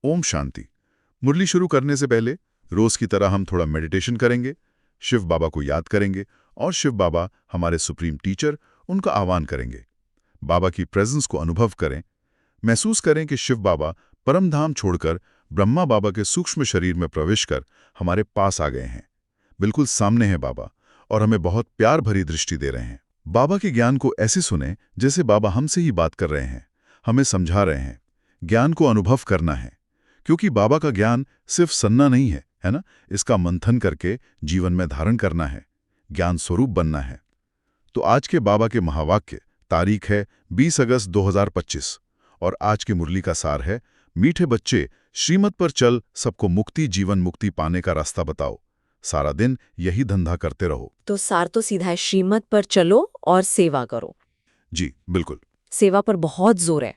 ओम शांति। मुरली शुरू करने से पहले रोज की तरह हम थोड़ा मेडिटेशन करेंगे, शिव बाबा को याद करेंगे और शिव बाबा हमारे सुप्रीम टीचर, उनका आह्वान करेंगे। बाबा की प्रेजेंस को अनुभव करें, महसूस करें कि शिव बाबा परम धाम छोड़कर ब्रह्मा बाबा के सूक्ष्म शरीर में प्रवेश कर हमारे पास आ गए हैं। बिल्कुल सामने है बाबा और हमें बहुत प्यार भरी दृष्टि दे रहे हैं। बाबा के ज्ञान को ऐसे सुने जैसे बाबा हमसे ही बात कर रहे हैं, हमें समझा रहे हैं। ज्ञान को अनुभव करना है, क्योंकि बाबा का ज्ञान सिर्फ सुनना नहीं है ना? इसका मंथन करके जीवन में धारण करना है, ज्ञान स्वरूप बनना है। तो आज के बाबा के महावाक्य, तारीख है 20 अगस्त 2025 और आज की मुरली का सार है, मीठे बच्चे श्रीमत पर चल, सबको मुक्ति जीवन मुक्ति पाने का रास्ता बताओ, सारा दिन यही धंधा करते रहो। तो सार तो सीधा है, श्रीमत पर चलो और सेवा करो। जी बिल्कुल। सेवा पर बहुत जोर है।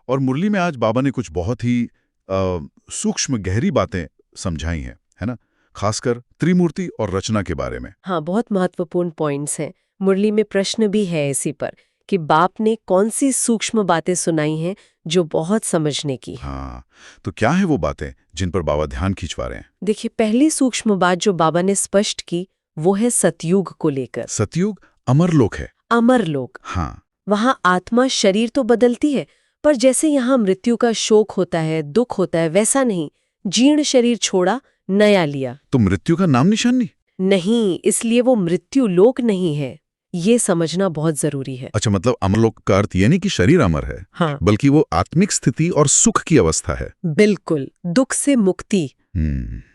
और मुरली में आज बाबा ने कुछ बहुत ही सूक्ष्म गहरी बातें समझाई हैं, है ना? खासकर त्रिमूर्ति और रचना के बारे में। हाँ, बहुत महत्वपूर्ण पॉइंट्स हैं। मुरली में प्रश्न भी है इसी पर कि बाप ने कौन सी सूक्ष्म बातें सुनाई हैं जो बहुत समझने की है। हाँ, तो क्या है वो बातें जिन पर बाबा ध्यान खिंचवा रहे हैं? देखिए, पहली सूक्ष्म बात जो बाबा ने स्पष्ट की वो है सतयुग को लेकर। सतयुग अमरलोक है। अमरलोक। हाँ। वहां आत्मा शरीर तो बदलती है, पर जैसे यहाँ मृत्यु का शोक होता है, दुख होता है, वैसा नहीं। जीर्ण शरीर छोड़ा, नया लिया। तो मृत्यु का नाम निशान नहीं? नहीं, इसलिए वो मृत्यु लोक नहीं है। ये समझना बहुत जरूरी है। अच्छा, मतलब अमरलोक का अर्थ ये नहीं कि शरीर अमर है, हाँ, बल्कि वो आत्मिक स्थिति और सुख की अवस्था है। बिल्कुल, दुख से मुक्ति।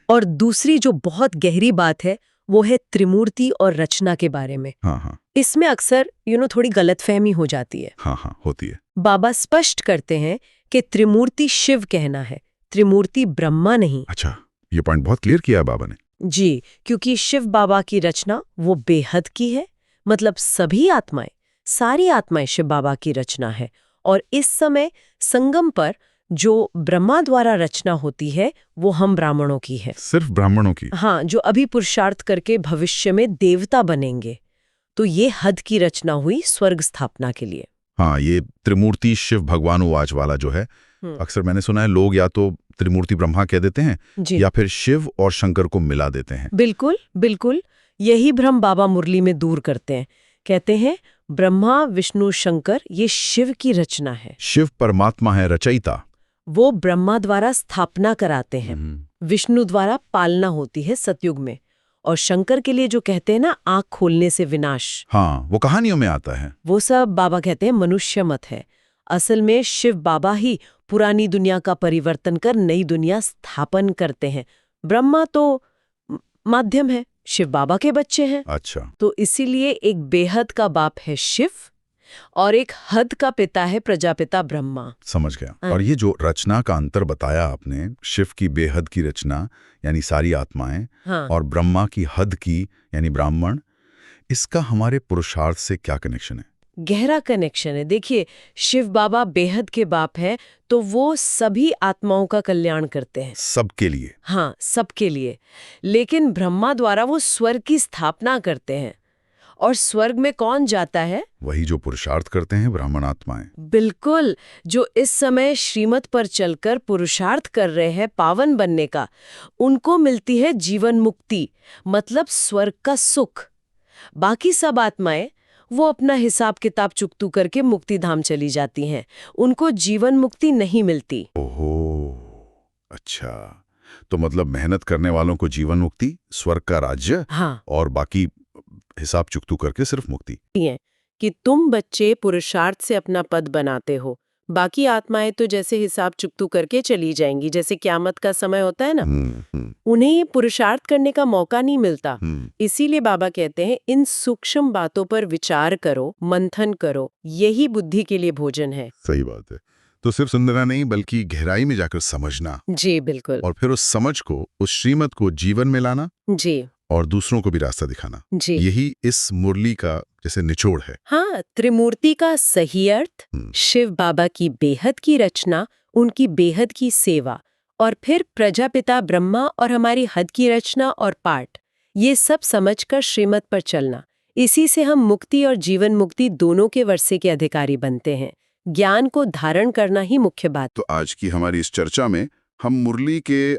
और दूसरी जो बहुत गहरी बात है वो है त्रिमूर्ति और रचना के बारे में। हाँ, इसमें अक्सर थोड़ी गलतफहमी हो जाती है। हाँ, होती है। बाबा स्पष्ट करते हैं कि त्रिमूर्ति शिव कहना है, त्रिमूर्ति ब्रह्मा नहीं। अच्छा, ये पॉइंट बहुत क्लियर किया बाबा ने। जी, क्योंकि शिव बाबा की रचना वो बेहद की है, मतलब सभी आत्माएं, सारी आत्माएं शिव बाबा की रचना है। और इस समय संगम पर जो ब्रह्मा द्वारा रचना होती है वो हम ब्राह्मणों की है। सिर्फ ब्राह्मणों की? हाँ, जो अभी पुरुषार्थ करके भविष्य में देवता बनेंगे। तो ये हद की रचना हुई स्वर्ग स्थापना के लिए। हाँ, ये त्रिमूर्ति शिव भगवानुवाच वाला जो है, अक्सर मैंने सुना है लोग या तो त्रिमूर्ति ब्रह्मा कह देते हैं या फिर शिव और शंकर को मिला देते हैं। बिल्कुल बिल्कुल, यही भ्रम बाबा मुरली में दूर करते हैं। कहते हैं ब्रह्मा विष्णु शंकर ये शिव की रचना है। शिव परमात्मा है, रचयिता। वो ब्रह्मा द्वारा स्थापना कराते हैं, विष्णु द्वारा पालना होती है सतयुग में, और शंकर के लिए जो कहते हैं ना आंख खोलने से विनाश, हाँ, वो कहानियों में आता है। वो सब बाबा कहते हैं मनुष्य मत है। असल में शिव बाबा ही पुरानी दुनिया का परिवर्तन कर नई दुनिया स्थापन करते हैं। ब्रह्मा तो माध्यम है, शिव बाबा के बच्चे हैं। अच्छा। तो इसीलिए एक बेहद का बाप है शिव और एक हद का पिता है प्रजापिता ब्रह्मा। समझ गया। और ये जो रचना का अंतर बताया आपने, शिव की बेहद की रचना यानी सारी आत्माएं, हाँ। और ब्रह्मा की हद की यानी ब्राह्मण, इसका हमारे पुरुषार्थ से क्या कनेक्शन है? गहरा कनेक्शन है। देखिए, शिव बाबा बेहद के बाप हैं, तो वो सभी आत्माओं का कल्याण करते हैं, सबके लिए। हाँ, सबके लिए। लेकिन ब्रह्मा द्वारा वो स्वर्ग की स्थापना करते हैं, और स्वर्ग में कौन जाता है? वही जो पुरुषार्थ करते हैं, ब्राह्मण आत्माएं। बिल्कुल, जो इस समय श्रीमत पर चलकर पुरुषार्थ कर रहे हैं पावन बनने का, उनको मिलती है जीवन मुक्ति, मतलब स्वर्ग का सुख। बाकी सब आत्माएं वो अपना हिसाब किताब चुकतू करके मुक्ति धाम चली जाती हैं, उनको जीवन मुक्ति नहीं मिलती। ओहो, अच्छा, तो मतलब मेहनत करने वालों को जीवन मुक्ति, स्वर्ग का राज्य, हाँ, और बाकी हिसाब चुकतू करके सिर्फ मुक्ति। ये कि तुम बच्चे पुरुषार्थ से अपना पद बनाते हो, बाकी आत्माएं तो जैसे हिसाब चुकतू करके चली जाएंगी, जैसे क्यामत का समय होता है ना, उन्हें ये पुरुषार्थ करने का मौका नहीं मिलता। इसीलिए बाबा कहते हैं इन सूक्ष्म बातों पर विचार करो, मंथन करो, यही बुद्धि के लिए भोजन है। सही बात है। तो सिर्फ सुनना नहीं, बल्कि गहराई में जाकर समझना। जी बिल्कुल। और फिर उस समझ को, उस श्रीमत को जीवन में लाना। जी। और दूसरों को भी रास्ता दिखाना। जी। यही इस मुरली का जैसे निचोड़ है। हाँ, त्रिमूर्ति का सही अर्थ, शिव बाबा की बेहद की रचना, उनकी बेहद की सेवा, और फिर प्रजापिता ब्रह्मा और हमारी हद की रचना और पाठ, ये सब समझकर श्रीमत पर चलना। इसी से हम मुक्ति और जीवन मुक्ति दोनों के वर्षे के अधिकारी बनते हैं। ज्ञान को धारण करना ही मुख्य बात। तो आज की हमारी इस चर्चा में हम मुरली के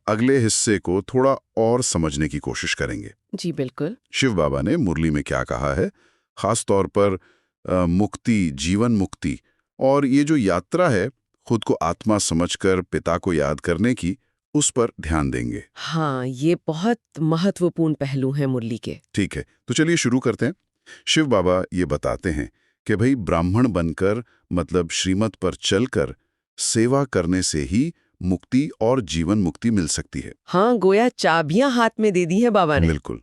अगले हिस्से को थोड़ा और समझने की कोशिश करेंगे। जी बिल्कुल। शिव बाबा ने मुरली में क्या कहा है, खास तौर पर मुक्ति, जीवन मुक्ति और ये जो यात्रा है खुद को आत्मा समझकर पिता को याद करने की, उस पर ध्यान देंगे। हाँ, ये बहुत महत्वपूर्ण पहलू हैं मुरली के। ठीक है, तो चलिए शुरू करते हैं। शिव बाबा ये बताते हैं कि भाई ब्राह्मण बनकर मतलब श्रीमत पर चलकर सेवा करने से ही मुक्ति और जीवन मुक्ति मिल सकती है। हाँ, गोया चाबियां हाथ में दे दी है बाबा ने। बिल्कुल।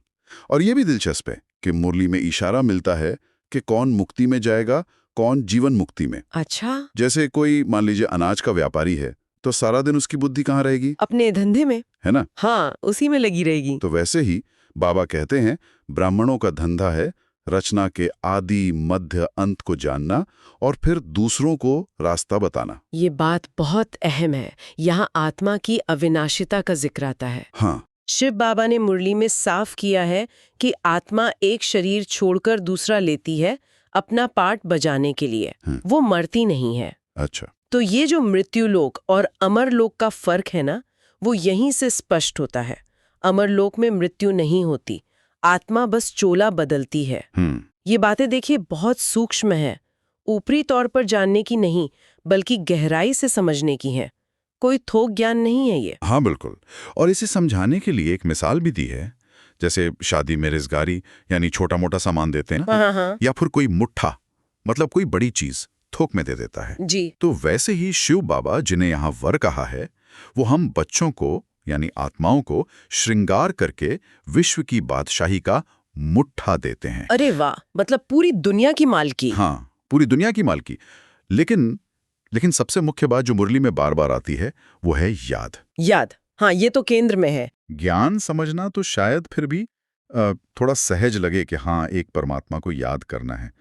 और ये भी दिलचस्प है कि मुरली में इशारा मिलता है कि कौन मुक्ति में जाएगा, कौन जीवन मुक्ति में। अच्छा, जैसे कोई मान लीजिए अनाज का व्यापारी है, तो सारा दिन उसकी बुद्धि कहाँ रहेगी, अपने धंधे में। है ना? हाँ, उसी में लगी रहेगी। तो वैसे ही बाबा कहते हैं ब्राह्मणों का धंधा है रचना के आदि मध्य अंत को जानना और फिर दूसरों को रास्ता बताना। ये बात बहुत अहम है। यहाँ आत्मा की अविनाशिता का जिक्र आता है। हाँ, शिव बाबा ने मुरली में साफ किया है कि आत्मा एक शरीर छोड़कर दूसरा लेती है अपना पार्ट बजाने के लिए। वो मरती नहीं है। अच्छा। तो ये जो मृत्युलोक और अमरलोक का फर्क है ना, वो यहीं से स्पष्ट होता है। अमरलोक में मृत्यु नहीं होती, आत्मा बस चोला बदलती है। ये बातें देखिए बहुत सूक्ष्म है, ऊपरी तौर पर जानने की नहीं बल्कि गहराई से समझने की है। कोई थोक ज्ञान नहीं है ये। हाँ बिल्कुल। और इसे समझाने के लिए एक मिसाल भी दी है, जैसे शादी में रिजगारी यानी छोटा मोटा सामान देते हैं ना, हाँ। या फिर कोई मुट्ठा मतलब कोई बड़ी चीज थोक में दे देता है जी। तो वैसे ही शिव बाबा जिन्हें यहाँ वर कहा है, वो हम बच्चों को यानी आत्माओं को श्रृंगार करके विश्व की बादशाही का मुट्ठा देते हैं। अरे वाह, मतलब पूरी दुनिया की मालकी। हाँ, पूरी दुनिया की मालकी। लेकिन सबसे मुख्य बात जो मुरली में बार बार आती है वो है याद। याद, हाँ, ये तो केंद्र में है। ज्ञान समझना तो शायद फिर भी थोड़ा सहज लगे कि हाँ एक परमात्मा को याद करना है,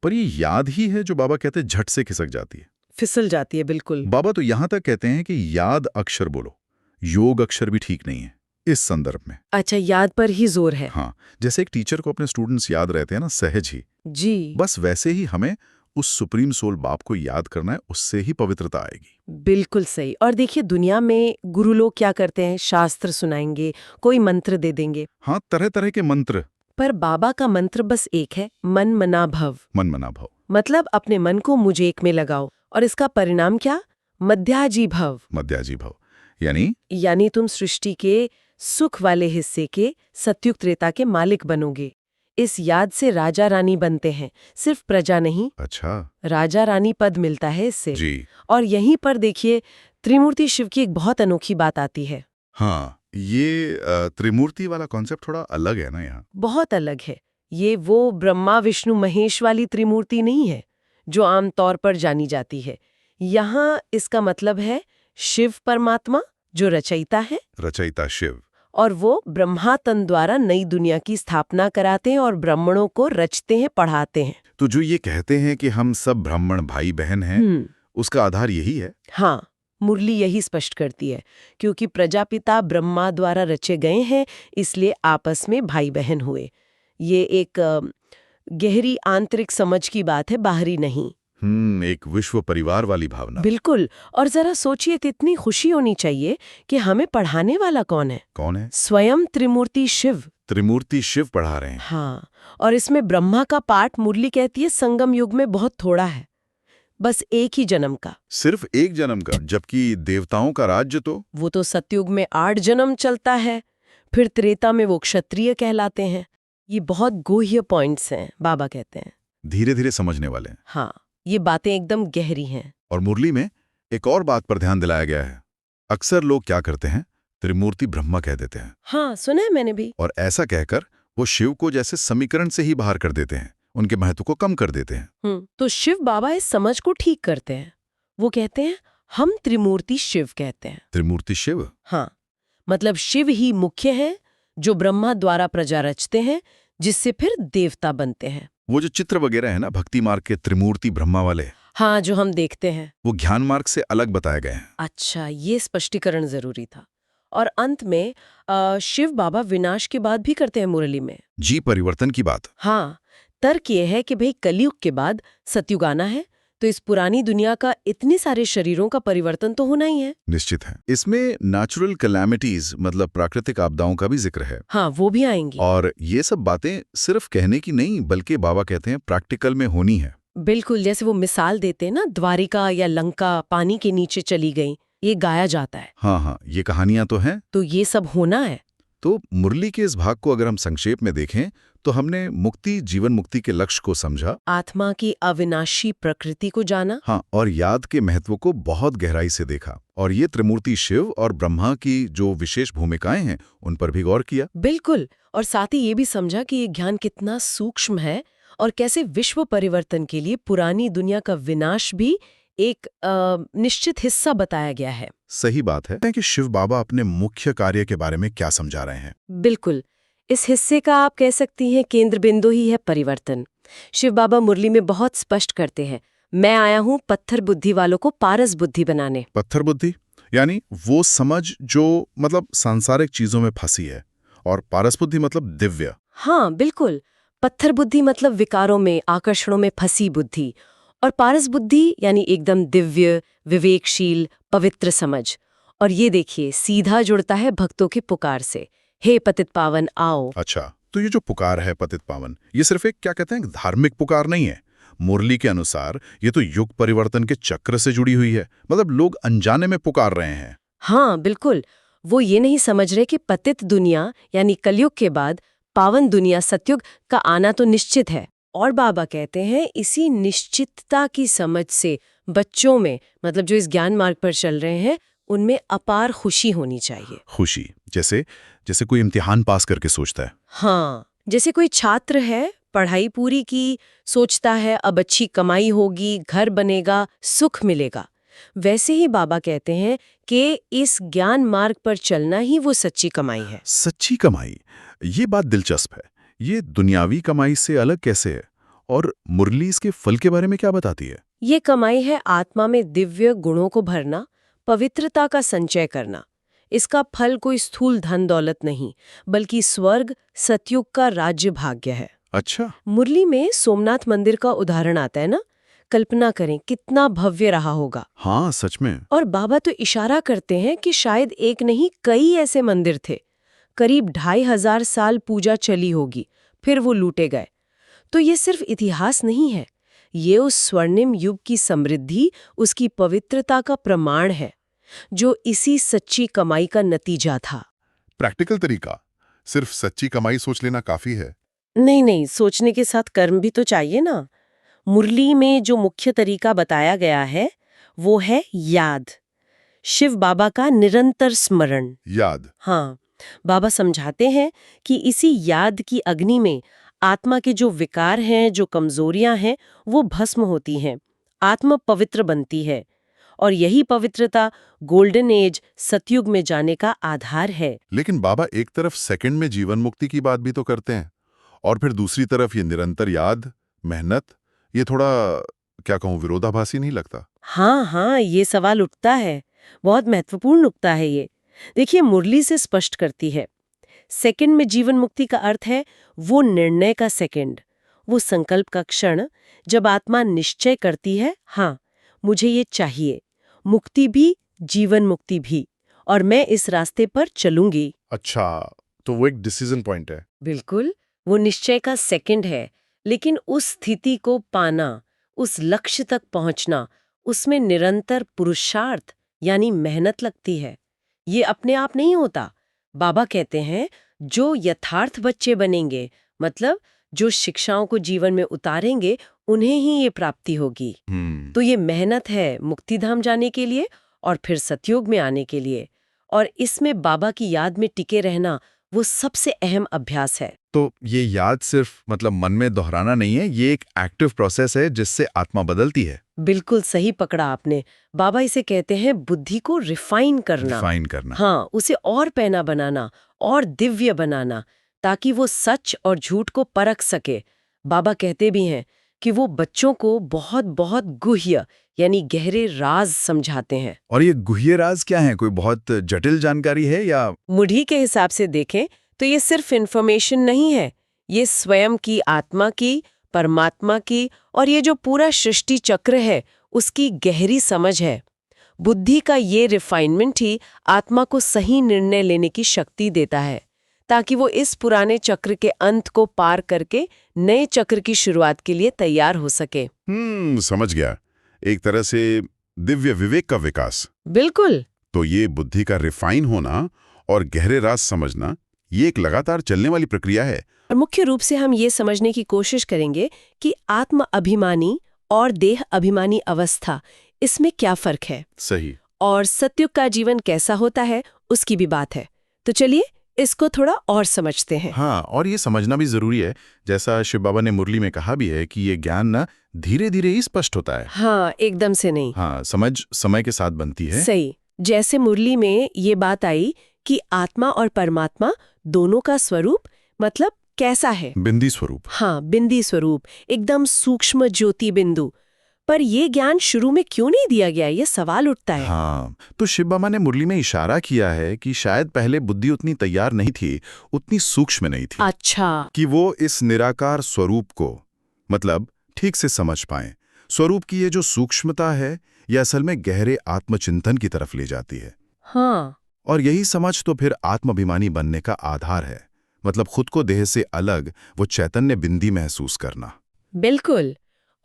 पर ये याद ही है जो बाबा कहते हैं झट से खिसक जाती है, फिसल जाती है। बिल्कुल। बाबा तो यहां तक कहते हैं कि याद अक्षर बोलो, योग अक्षर भी ठीक नहीं है इस संदर्भ में। अच्छा, याद पर ही जोर है। हाँ, जैसे एक टीचर को अपने स्टूडेंट्स याद रहते हैं ना सहज ही, जी बस वैसे ही हमें उस सुप्रीम सोल बाप को याद करना है, उससे ही पवित्रता आएगी। बिल्कुल सही। और देखिए दुनिया में गुरु लोग क्या करते हैं, शास्त्र सुनाएंगे, कोई मंत्र दे देंगे। हाँ, तरह तरह के मंत्र। पर बाबा का मंत्र बस एक है, मन मना भव। मन मना भव मतलब अपने मन को मुझ एक में लगाओ, और इसका परिणाम क्या, मध्याजी भव। मध्याजी भव यानी तुम सृष्टि के सुख वाले हिस्से के सत्युग त्रेता के मालिक बनोगे। इस याद से राजा रानी बनते हैं, सिर्फ प्रजा नहीं। अच्छा, राजा रानी पद मिलता है इससे जी। और यहीं पर देखिए त्रिमूर्ति शिव की एक बहुत अनोखी बात आती है। हाँ, ये त्रिमूर्ति वाला कॉन्सेप्ट थोड़ा अलग है ना यहाँ। बहुत अलग है। ये वो ब्रह्मा विष्णु महेश वाली त्रिमूर्ति नहीं है जो आमतौर पर जानी जाती है। यहाँ इसका मतलब है शिव परमात्मा जो रचयिता है, रचयिता शिव, और वो ब्रह्मा तन द्वारा नई दुनिया की स्थापना कराते हैं और ब्राह्मणों को रचते हैं, पढ़ाते हैं। तो जो ये कहते हैं कि हम सब ब्राह्मण भाई बहन हैं, उसका आधार यही है। हाँ, मुरली यही स्पष्ट करती है, क्योंकि प्रजापिता ब्रह्मा द्वारा रचे गए हैं, इसलिए आपस में भाई बहन हुए। ये एक गहरी आंतरिक समझ की बात है, बाहरी नहीं। एक विश्व परिवार वाली भावना। बिल्कुल। और जरा सोचिए, इतनी खुशी होनी चाहिए कि हमें पढ़ाने वाला कौन है? कौन है? स्वयं त्रिमूर्ति शिव। त्रिमूर्ति शिव पढ़ा रहे हैं। हाँ, और इसमें ब्रह्मा का पाठ मुरली कहती है संगम युग में बहुत थोड़ा है, बस एक ही जन्म का। सिर्फ एक जन्म का, जबकि देवताओं का राज्य तो वो तो सतयुग में 8 जन्म चलता है, फिर त्रेता में वो क्षत्रिय कहलाते हैं। ये बहुत गुह्य पॉइंट्स हैं, बाबा कहते हैं। धीरे धीरे समझने वाले हैं। हाँ, ये बातें एकदम गहरी हैं। और मुरली में एक और बात पर ध्यान दिलाया गया है। अक्सर लोग क्या करते हैं, त्रिमूर्ति ब्रह्मा कह देते हैं। हाँ, सुना है मैंने भी। और ऐसा कहकर वो शिव को जैसे समीकरण से ही बाहर कर देते हैं, उनके महत्व को कम कर देते हैं। तो शिव बाबा इस समझ को ठीक करते हैं। वो कहते हैं हम त्रिमूर्ति शिव कहते हैं। त्रिमूर्ति शिव? हाँ, मतलब शिव ही मुख्य है जो ब्रह्मा द्वारा प्रजा रचते हैं, जिससे फिर देवता बनते हैं। वो जो चित्र वगैरह है ना भक्ति मार्ग के त्रिमूर्ति ब्रह्मा वाले, हाँ, जो हम देखते हैं, वो ज्ञान मार्ग से अलग बताए गए हैं। अच्छा, ये स्पष्टीकरण जरूरी था। और अंत में शिव बाबा विनाश की बात भी करते हैं मुरली में। जी, परिवर्तन की बात। हाँ, तर्क ये है कि भाई कलयुग के बाद सतयुग आना है, तो इस पुरानी दुनिया का इतने सारे शरीरों का परिवर्तन तो होना ही है। निश्चित है। इसमें नेचुरल कैलामिटीज मतलब प्राकृतिक आपदाओं का भी जिक्र है। हाँ, वो भी आएंगी। और ये सब बातें सिर्फ कहने की नहीं बल्कि बाबा कहते हैं प्रैक्टिकल में होनी है। बिल्कुल, जैसे वो मिसाल देते हैं ना, द्वारिका या लंका पानी के नीचे चली गई, ये गाया जाता है। हाँ, ये कहानियां तो हैं। तो ये सब होना है। तो मुरली के इस भाग को अगर हम संक्षेप में देखें तो हमने मुक्ति, जीवन मुक्ति के लक्ष्य को समझा, आत्मा की अविनाशी प्रकृति को जाना। हाँ, और याद के महत्व को बहुत गहराई से देखा, और ये त्रिमूर्ति शिव और ब्रह्मा की जो विशेष भूमिकाएं हैं उन पर भी गौर किया। बिल्कुल, और साथ ही ये भी समझा कि ये ज्ञान कितना सूक्ष्म है और कैसे विश्व परिवर्तन के लिए पुरानी दुनिया का विनाश भी एक निश्चित हिस्सा बताया गया है। सही बात है कि शिव बाबा अपने मुख्य कार्य के बारे में क्या समझा रहे हैं। बिल्कुल, इस हिस्से का आप कह सकती हैं केंद्र बिंदु ही है परिवर्तन। शिव बाबा मुरली में बहुत स्पष्ट करते हैं, मैं आया हूँ पत्थर बुद्धि वालों को पारस बुद्धि बनाने। पत्थर बुद्धि यानी वो समझ जो मतलब सांसारिक चीजों में फंसी है, और पारस बुद्धि मतलब दिव्य। हाँ बिल्कुल, पत्थर बुद्धि मतलब विकारों में, आकर्षणों में फंसी बुद्धि, और पारस बुद्धि यानी एकदम दिव्य, विवेकशील, पवित्र समझ। और ये देखिए, सीधा जुड़ता है भक्तों की पुकार से, हे पतित पावन आओ। अच्छा, तो ये जो पुकार है पतित पावन, ये सिर्फ एक क्या कहते हैं धार्मिक पुकार नहीं है। मुरली के अनुसार ये तो युग परिवर्तन के चक्र से जुड़ी हुई है, मतलब लोग अनजाने में पुकार रहे हैं। हाँ बिल्कुल, वो ये नहीं समझ रहे कि पतित दुनिया यानी कलयुग के बाद पावन दुनिया सतयुग का आना तो निश्चित है। और बाबा कहते हैं इसी निश्चितता की समझ से बच्चों में, मतलब जो इस ज्ञान मार्ग पर चल रहे हैं, उनमें अपार खुशी होनी चाहिए। खुशी जैसे जैसे कोई इम्तिहान पास करके सोचता है। हाँ, जैसे कोई छात्र है, पढ़ाई पूरी की, सोचता है अब अच्छी कमाई होगी, घर बनेगा, सुख मिलेगा। वैसे ही बाबा कहते हैं कि इस ज्ञान मार्ग पर चलना ही वो सच्ची कमाई है। सच्ची कमाई, ये बात दिलचस्प है। ये दुनियावी कमाई से अलग कैसे है, और मुरली इसके फल के बारे में क्या बताती है? ये कमाई है आत्मा में दिव्य गुणों को भरना, पवित्रता का संचय करना। इसका फल कोई स्थूल धन दौलत नहीं, बल्कि स्वर्ग, सतयुग का राज्य भाग्य है। अच्छा, मुरली में सोमनाथ मंदिर का उदाहरण आता है ना, कल्पना करें कितना भव्य रहा होगा। हाँ सच में। और बाबा तो इशारा करते हैं कि शायद एक नहीं कई ऐसे मंदिर थे, करीब 2500 साल पूजा चली होगी, फिर वो लूटे गए। तो ये सिर्फ इतिहास नहीं है, ये उस स्वर्णिम युग की समृद्धि, उसकी पवित्रता का प्रमाण है, जो इसी सच्ची कमाई का नतीजा था। प्रैक्टिकल तरीका, सिर्फ सच्ची कमाई सोच लेना काफी है? नहीं, सोचने के साथ कर्म भी तो चाहिए ना। मुरली में जो मुख्य तरीका बताया गया है वो है याद, शिव बाबा का निरंतर स्मरण। याद। हाँ, बाबा समझाते हैं कि इसी याद की अग्नि में आत्मा के जो विकार हैं, जो कमजोरियां हैं, वो भस्म होती हैं, आत्मा पवित्र बनती है। और यही पवित्रता गोल्डन एज, सतयुग में जाने का आधार है। लेकिन बाबा एक तरफ सेकंड में जीवन मुक्ति की बात भी तो करते हैं, और फिर दूसरी तरफ ये निरंतर याद, मेहनत, ये थोड़ा क्या कहूँ विरोधाभासी नहीं लगता? हाँ, ये सवाल उठता है, बहुत महत्वपूर्ण उठता है ये। देखिए, मुरली से स्पष्ट करती है, सेकंड में जीवन मुक्ति का अर्थ है वो निर्णय का सेकंड, वो संकल्प का क्षण, जब आत्मा निश्चय करती है, हाँ मुझे ये चाहिए, मुक्ति भी, जीवन मुक्ति भी, और मैं इस रास्ते पर चलूंगी। अच्छा, तो वो एक डिसीजन पॉइंट है। बिल्कुल, वो निश्चय का सेकंड है, लेकिन उस स्थिति को पाना, उस लक्ष्य तक पहुंचना, उसमें निरंतर पुरुषार्थ यानी मेहनत लगती है। ये अपने आप नहीं होता। बाबा कहते हैं जो यथार्थ बच्चे बनेंगे, मतलब जो शिक्षाओं को जीवन में उतारेंगे, उन्हें ही ये प्राप्ति होगी। तो ये मेहनत है मुक्तिधाम जाने के लिए और फिर सतयुग में आने के लिए, और इसमें बाबा की याद में टिके रहना वो सबसे अहम अभ्यास है। तो ये याद सिर्फ मतलब मन में दोहराना नहीं है, ये एक एक्टिव प्रोसेस है जिससे आत्मा बदलती है। बिल्कुल सही पकड़ा आपने। बाबा इसे कहते हैं बुद्धि को रिफाइन करना। रिफाइन करना। हाँ, उसे और पैना बनाना और दिव्य बनाना, ताकि वो सच और झूठ को परख सके। बाबा कहते भी हैं कि वो बच्चों को बहुत बहुत गुह्य यानी गहरे राज समझाते हैं। और ये गुह्य राज क्या है? कोई बहुत जटिल जानकारी है या? मुढ़ी के हिसाब से देखें तो ये सिर्फ इन्फॉर्मेशन नहीं है, ये स्वयं की आत्मा की परमात्मा की और ये जो पूरा सृष्टि चक्र है उसकी गहरी समझ है। बुद्धि का ये रिफाइनमेंट ही आत्मा को सही निर्णय लेने की शक्ति देता है, ताकि वो इस पुराने चक्र के अंत को पार करके नए चक्र की शुरुआत के लिए तैयार हो सके। समझ गया। एक तरह से दिव्य विवेक का विकास। बिल्कुल। तो ये बुद्धि का रिफाइन होना और गहरे राज समझना, ये एक लगातार चलने वाली प्रक्रिया है। और मुख्य रूप से हम ये समझने की कोशिश करेंगे कि आत्म अभिमानी और देह अभिमानी अवस्था, इसमें क्या फर्क है। सही। और सतयुग का जीवन कैसा होता है उसकी भी बात है। तो चलिए इसको थोड़ा और समझते हैं। हाँ, और ये समझना भी जरूरी है, जैसा शिव बाबा ने मुरली में कहा भी है कि ये ज्ञान ना धीरे धीरे ही स्पष्ट होता है। हाँ, एकदम से नहीं। हाँ, समझ समय के साथ बनती है। सही। जैसे मुरली में ये बात आई कि आत्मा और परमात्मा दोनों का स्वरूप मतलब कैसा है। बिंदी स्वरूप। हाँ, बिंदी स्वरूप, एकदम सूक्ष्म ज्योति बिंदु। पर ये ज्ञान शुरू में क्यों नहीं दिया गया, ये सवाल उठता है। हाँ, तो शिव बाबा ने मुरली में इशारा किया है कि शायद पहले बुद्धि उतनी तैयार नहीं थी, उतनी सूक्ष्म नहीं थी। अच्छा। कि वो इस निराकार स्वरूप को मतलब ठीक से समझ पाएं। स्वरूप की ये जो सूक्ष्मता है, ये असल में गहरे आत्मचिंतन की तरफ ले जाती है। हाँ। और यही समझ तो फिर आत्माभिमानी बनने का आधार है। मतलब खुद को देह से अलग वो चैतन्य बिंदी महसूस करना। बिल्कुल।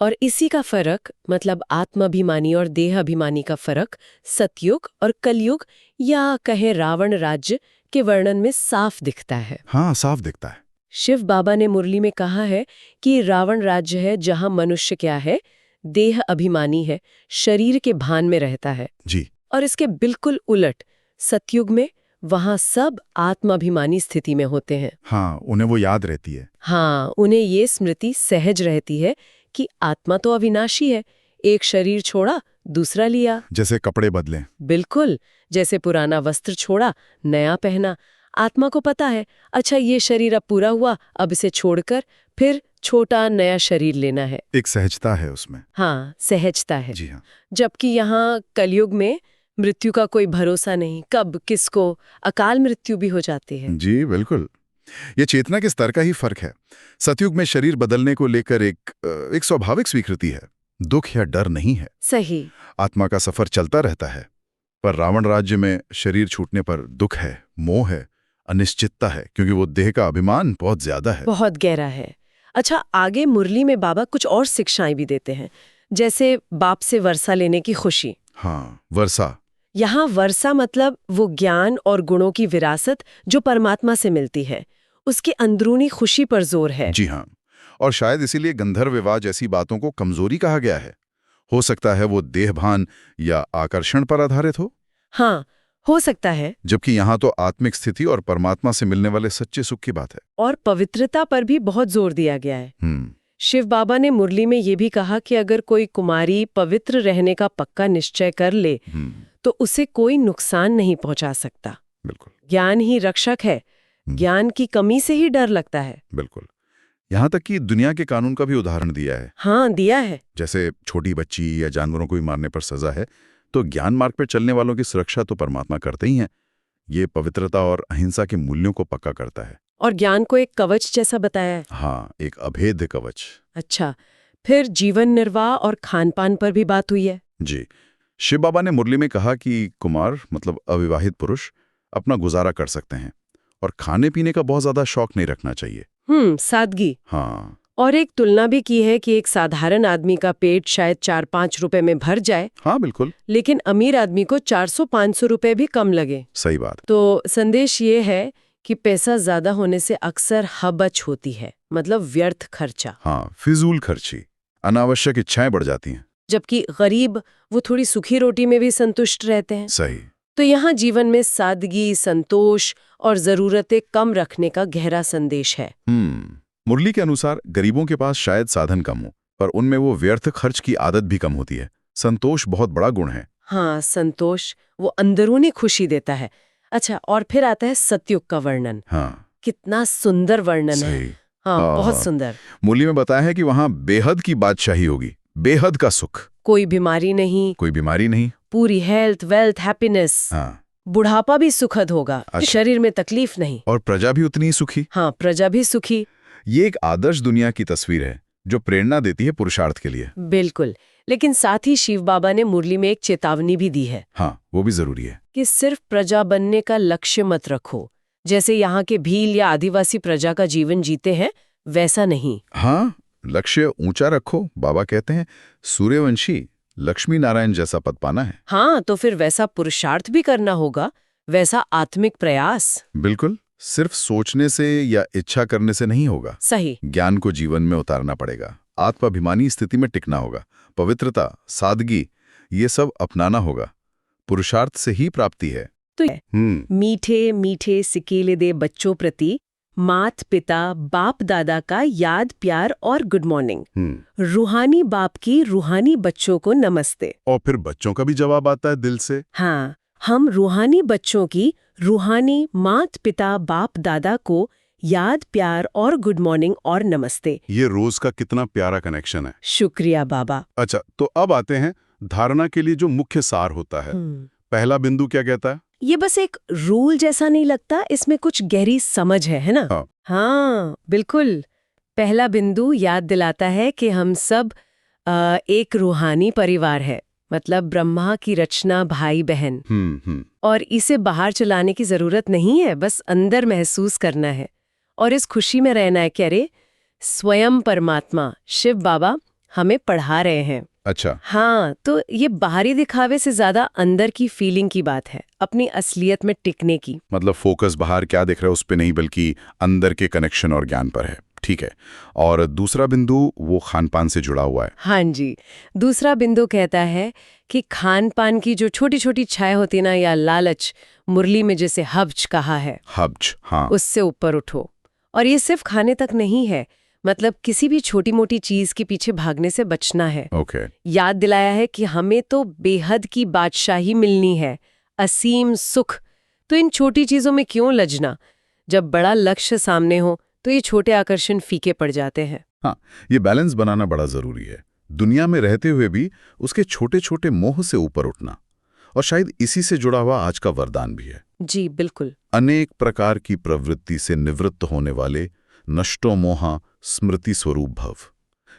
और इसी का फर्क, मतलब आत्माभिमानी और देह अभिमानी का फर्क, सतयुग और कलयुग या कहे रावण राज्य के वर्णन में साफ दिखता है। हाँ, साफ दिखता है। शिव बाबा ने मुरली में कहा है कि रावण राज्य है जहां मनुष्य क्या है, देह अभिमानी है, शरीर के भान में रहता है। जी। और इसके बिल्कुल उलट सतयुग में वहां सब आत्माभिमानी स्थिति में होते हैं। हाँ, उन्हें वो याद रहती है। हाँ, उन्हें ये स्मृति सहज रहती है कि आत्मा तो अविनाशी है, एक शरीर छोड़ा दूसरा लिया। जैसे कपड़े बदलें। बिल्कुल, जैसे पुराना वस्त्र छोड़ा नया पहना। आत्मा को पता है, अच्छा ये शरीर अब पूरा हुआ, अब इसे छोड़कर फिर छोटा नया शरीर लेना है। एक सहजता है उसमें। हाँ, सहजता है। जी हाँ। जबकि यहाँ कलयुग में मृत्यु का कोई भरोसा नहीं, कब किसको अकाल मृत्यु भी हो जाती है। जी बिल्कुल। ये चेतना के स्तर का ही फर्क है। सतयुग में शरीर बदलने को लेकर एक स्वाभाविक स्वीकृति है, दुख या डर नहीं है। सही। आत्मा का सफर चलता रहता है। पर रावण राज्य में शरीर छूटने पर दुख है, मोह है, अनिश्चितता है, क्योंकि वो देह का अभिमान बहुत ज्यादा है। बहुत गहरा है। अच्छा, आगे मुरली में बाबा कुछ और शिक्षाएं भी देते हैं, जैसे बाप से वर्षा लेने की खुशी। हाँ, वर्षा। यहाँ वर्षा मतलब वो ज्ञान और गुणों की विरासत जो परमात्मा से मिलती है, उसकी अंदरूनी खुशी पर जोर है। जी हाँ। और शायद इसीलिए गंधर्व विवाह जैसी बातों को कमजोरी कहा गया है। हो सकता है वो देहभान या आकर्षण पर आधारित हो। हाँ, हो सकता है। जबकि यहाँ तो आत्मिक स्थिति और परमात्मा से मिलने वाले सच्चे सुख की बात है। और पवित्रता पर भी बहुत जोर दिया गया है। शिव बाबा ने मुरली में ये भी कहा कि अगर कोई कुमारी पवित्र रहने का पक्का निश्चय कर ले तो उसे कोई नुकसान नहीं पहुंचा सकता। बिल्कुल। ज्ञान ही रक्षक है, ज्ञान की कमी से ही डर लगता है। बिल्कुल। यहाँ तक कि दुनिया के कानून का भी उदाहरण दिया है। हाँ, दिया है। जैसे छोटी बच्ची या जानवरों को भी मारने पर सजा है, तो ज्ञान मार्ग पर चलने वालों की सुरक्षा तो परमात्मा करते ही हैं। ये पवित्रता और अहिंसा के मूल्यों को पक्का करता है। और ज्ञान को एक कवच जैसा बताया है। हाँ, एक अभेद्य कवच। अच्छा, फिर जीवन निर्वाह और खान पान पर भी बात हुई है। जी। शिव बाबा ने मुरली में कहा कि कुमार मतलब अविवाहित पुरुष अपना गुजारा कर सकते हैं और खाने पीने का बहुत ज्यादा शौक नहीं रखना चाहिए। सादगी। हाँ। और एक तुलना भी की है कि एक साधारण आदमी का पेट शायद 4-5 रुपए में भर जाए। हाँ बिल्कुल। लेकिन अमीर आदमी को 400-500 रुपए भी कम लगे। सही बात। तो संदेश ये है कि पैसा ज्यादा होने से अक्सर हबच होती है, मतलब व्यर्थ खर्चा। हाँ, फिजूल खर्ची, अनावश्यक इच्छाएं बढ़ जाती हैं। जबकि गरीब वो थोड़ी सूखी रोटी में भी संतुष्ट रहते हैं। सही। तो यहाँ जीवन में सादगी, संतोष और जरूरतें कम रखने का गहरा संदेश है। मुरली के अनुसार गरीबों के पास शायद साधन कम हो, पर उनमें वो व्यर्थ खर्च की आदत भी कम होती है। संतोष बहुत बड़ा गुण है। हाँ, संतोष वो अंदरूनी खुशी देता है। अच्छा, और फिर आता है सतयुग का वर्णन। हाँ, कितना सुंदर वर्णन है। हाँ, बहुत सुंदर। मुरली में बताया है कि वहाँ बेहद की बादशाही होगी, बेहद का सुख, कोई बीमारी नहीं, कोई बीमारी नहीं, पूरी हेल्थ, वेल्थ, हैप्पीनेस। हाँ। बुढ़ापा भी सुखद होगा। अच्छा। शरीर में तकलीफ नहीं। और प्रजा भी उतनी ही सुखी। हाँ, प्रजा भी सुखी। ये एक आदर्श दुनिया की तस्वीर है जो प्रेरणा देती है पुरुषार्थ के लिए। बिल्कुल। लेकिन साथ ही शिव बाबा ने मुरली में एक चेतावनी भी दी है हाँ, वो भी जरूरी है। कि सिर्फ प्रजा बनने का लक्ष्य मत रखो, जैसे यहाँ के भील या आदिवासी प्रजा का जीवन जीते हैं वैसा नहीं। हाँ, लक्ष्य ऊंचा रखो। बाबा कहते हैं सूर्यवंशी लक्ष्मी नारायण जैसा पद पाना है। हाँ, तो फिर वैसा पुरुषार्थ भी करना होगा, वैसा आत्मिक प्रयास। बिल्कुल, सिर्फ सोचने से या इच्छा करने से नहीं होगा। सही। ज्ञान को जीवन में उतारना पड़ेगा, आत्माभिमानी स्थिति में टिकना होगा, पवित्रता, सादगी, ये सब अपनाना होगा। पुरुषार्थ से ही प्राप्ति है। तो मीठे मीठे सिकेले दे बच्चों प्रति मात पिता बाप दादा का याद प्यार और गुड मॉर्निंग। रूहानी बाप की रूहानी बच्चों को नमस्ते। और फिर बच्चों का भी जवाब आता है दिल से। हाँ, हम रूहानी बच्चों की रूहानी मात पिता बाप दादा को याद प्यार और गुड मॉर्निंग और नमस्ते। ये रोज का कितना प्यारा कनेक्शन है। शुक्रिया बाबा। अच्छा, तो अब आते हैं धारणा के लिए जो मुख्य सार होता है। पहला बिंदु क्या कहता है? ये बस एक रूल जैसा नहीं लगता, इसमें कुछ गहरी समझ है ना? हाँ, बिल्कुल। पहला बिंदु याद दिलाता है कि हम सब एक रूहानी परिवार है, मतलब ब्रह्मा की रचना, भाई बहन। और इसे बाहर चलाने की जरूरत नहीं है, बस अंदर महसूस करना है और इस खुशी में रहना है कि अरे स्वयं परमात्मा शिव बाबा हमें पढ़ा रहे हैं। अच्छा। हाँ, तो ये बाहरी दिखावे से ज्यादा अंदर की फीलिंग की बात है, अपनी असलियत में टिकने की। मतलब फोकस बाहर क्या दिख रहा है उस पे नहीं, बल्कि अंदर के कनेक्शन और ज्ञान पर है। ठीक है। और दूसरा बिंदु वो खान पान से जुड़ा हुआ है। हाँ जी, दूसरा बिंदु कहता है कि खान पान की जो छोटी छोटी छाया होती ना, या लालच, मुरली में जैसे हब्ज कहा है, हब्ज, हाँ, उससे ऊपर उठो। और ये सिर्फ खाने तक नहीं है, मतलब किसी भी छोटी मोटी चीज के पीछे भागने से बचना है। ओके। याद दिलाया है कि हमें तो बेहद की बादशाही मिलनी है, असीम सुख। तो इन छोटी चीजों में क्यों लजना? जब बड़ा लक्ष्य सामने हो तो ये छोटे आकर्षण फीके पड़ जाते हैं। हाँ, ये बैलेंस बनाना बड़ा जरूरी है, दुनिया में रहते हुए भी उसके छोटे छोटे मोह से ऊपर उठना। और शायद इसी से जुड़ा हुआ आज का वरदान भी है। जी बिल्कुल। अनेक प्रकार की प्रवृत्ति से निवृत्त होने वाले नष्टो मोहा स्मृति स्वरूप भव।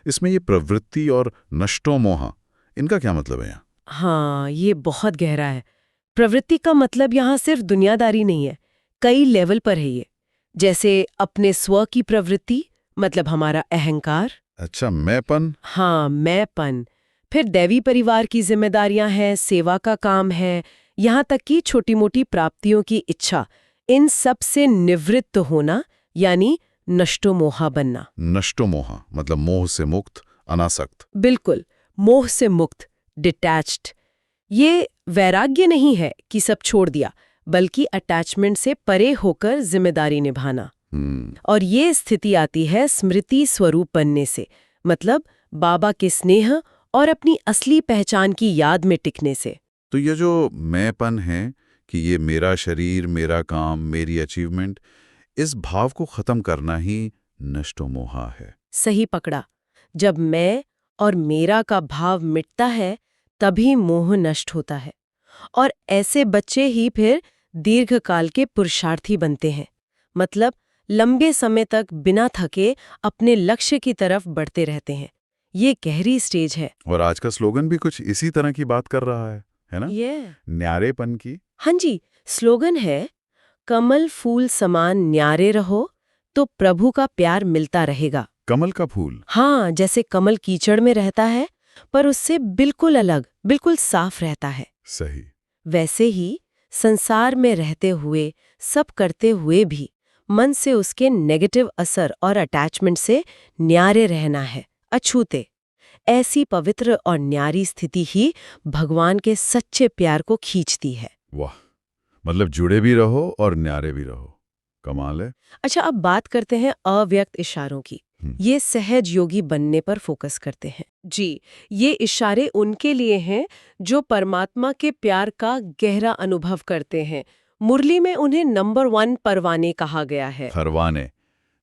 इसमें ये प्रवृत्ति और नष्टो मोहा, इनका क्या मतलब है यहाँ? हाँ, ये बहुत गहरा है। प्रवृत्ति का मतलब यहाँ सिर्फ दुनियादारी नहीं है, कई लेवल पर है ये। जैसे अपने स्व की प्रवृत्ति, मतलब हमारा अहंकार। अच्छा, मैंपन। हाँ, मैंपन। फिर दैवी परिवार की जिम्मेदारियां हैं, सेवा का काम है, यहाँ तक कि छोटी मोटी प्राप्तियों की इच्छा। इन सब से निवृत्त होना, यानी नष्टो मोहा बनना। नष्टो मोहा मतलब मोह से मुक्त, अनासक्त। बिल्कुल, मोह से मुक्त, डिटैच्ड। ये वैराग्य नहीं है कि सब छोड़ दिया, बल्कि अटैचमेंट से परे होकर जिम्मेदारी निभाना। और ये स्थिति आती है स्मृति स्वरूप बनने से, मतलब बाबा के स्नेह और अपनी असली पहचान की याद में टिकने से। तो ये जो मैंपन है कि ये मेरा शरीर, मेरा काम, मेरी अचीवमेंट, इस भाव को खत्म करना ही नष्टो मोहा है। सही पकड़ा। जब मैं और मेरा का भाव मिटता है, तभी मोह नष्ट होता है। और ऐसे बच्चे ही फिर दीर्घकाल के पुरुषार्थी बनते हैं, मतलब लंबे समय तक बिना थके अपने लक्ष्य की तरफ बढ़ते रहते हैं। ये गहरी स्टेज है। और आज का स्लोगन भी कुछ इसी तरह की बात कर रहा है ना? न्यारेपन की। हाँ जी, स्लोगन है कमल फूल समान न्यारे रहो तो प्रभु का प्यार मिलता रहेगा। कमल का फूल? हाँ, जैसे कमल कीचड़ में रहता है पर उससे बिल्कुल अलग, बिल्कुल साफ रहता है। सही। वैसे ही संसार में रहते हुए, सब करते हुए भी मन से उसके नेगेटिव असर और अटैचमेंट से न्यारे रहना है, अछूते। ऐसी पवित्र और न्यारी स्थिति ही भगवान के सच्चे प्यार को खींचती है। वाह, मतलब जुड़े भी रहो और न्यारे भी रहो। कमाल है। अच्छा, अब बात करते हैं अव्यक्त इशारों की। ये सहज योगी बनने पर फोकस करते हैं। जी, ये इशारे उनके लिए हैं जो परमात्मा के प्यार का गहरा अनुभव करते हैं। मुरली में उन्हें नंबर 1 परवाने कहा गया है। परवाने,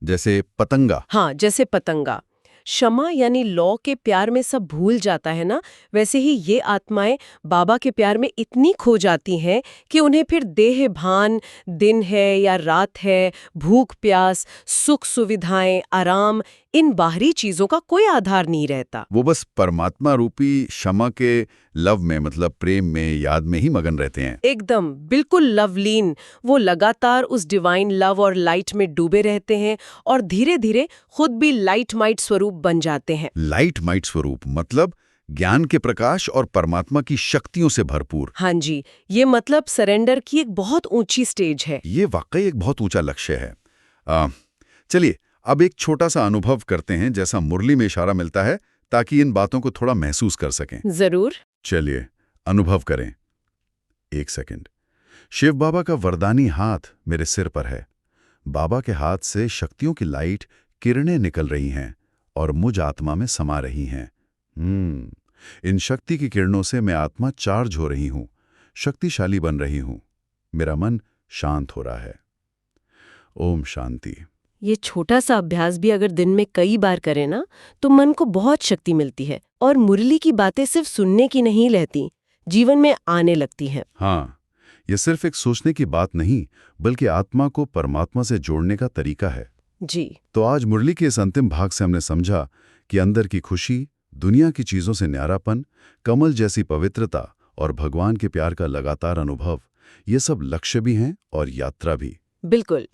जैसे पतंगा। हाँ, जैसे पतंगा। क्षमा यानी लौ के प्यार में सब भूल जाता है ना, वैसे ही ये आत्माएं बाबा के प्यार में इतनी खो जाती हैं कि उन्हें फिर देह भान, दिन है या रात है, भूख प्यास, सुख सुविधाएं, आराम, इन बाहरी चीजों का कोई आधार नहीं रहता। वो बस परमात्मा रूपी क्षमा के लव में, मतलब प्रेम में, याद में ही मगन रहते हैं। एकदम बिल्कुल लवलीन। वो लगातार उस डिवाइन लव और लाइट में डूबे रहते हैं और धीरे धीरे खुद भी लाइट माइट स्वरूप बन जाते हैं। लाइट माइट स्वरूप मतलब ज्ञान के प्रकाश और परमात्मा की शक्तियों से भरपूर। हाँ जी, ये मतलब सरेंडर की एक बहुत ऊंची स्टेज है। ये वाकई एक बहुत ऊंचा लक्ष्य है। चलिए अब एक छोटा सा अनुभव करते हैं, जैसा मुरली में इशारा मिलता है, ताकि इन बातों को थोड़ा महसूस कर सकें। जरूर। चलिए अनुभव करें। 1 सेकंड। शिव बाबा का वरदानी हाथ मेरे सिर पर है। बाबा के हाथ से शक्तियों की लाइट किरणें निकल रही हैं और मुझ आत्मा में समा रही हैं। इन शक्ति की किरणों से मैं आत्मा चार्ज हो रही हूं, शक्तिशाली बन रही हूं। मेरा मन शांत हो रहा है। ओम शांति। ये छोटा सा अभ्यास भी अगर दिन में कई बार करें ना, तो मन को बहुत शक्ति मिलती है और मुरली की बातें सिर्फ सुनने की नहीं रहती, जीवन में आने लगती हैं। हाँ, ये सिर्फ एक सोचने की बात नहीं, बल्कि आत्मा को परमात्मा से जोड़ने का तरीका है। जी। तो आज मुरली के इस अंतिम भाग से हमने समझा कि अंदर की खुशी, दुनिया की चीजों से न्यारापन, कमल जैसी पवित्रता और भगवान के प्यार का लगातार अनुभव, ये सब लक्ष्य भी हैं और यात्रा भी। बिल्कुल।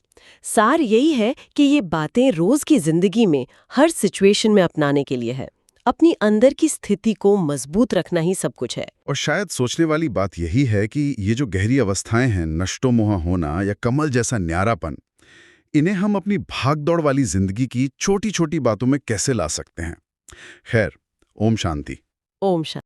सार यही है कि ये बातें रोज की जिंदगी में हर सिचुएशन में अपनाने के लिए है। अपनी अंदर की स्थिति को मजबूत रखना ही सब कुछ है। और शायद सोचने वाली बात यही है कि ये जो गहरी अवस्थाएं हैं, नष्टोमोह होना या कमल जैसा न्यारापन, इन्हें हम अपनी भागदौड़ वाली जिंदगी की छोटी छोटी बातों में कैसे ला सकते हैं। खैर, ओम शांति। ओम शांति।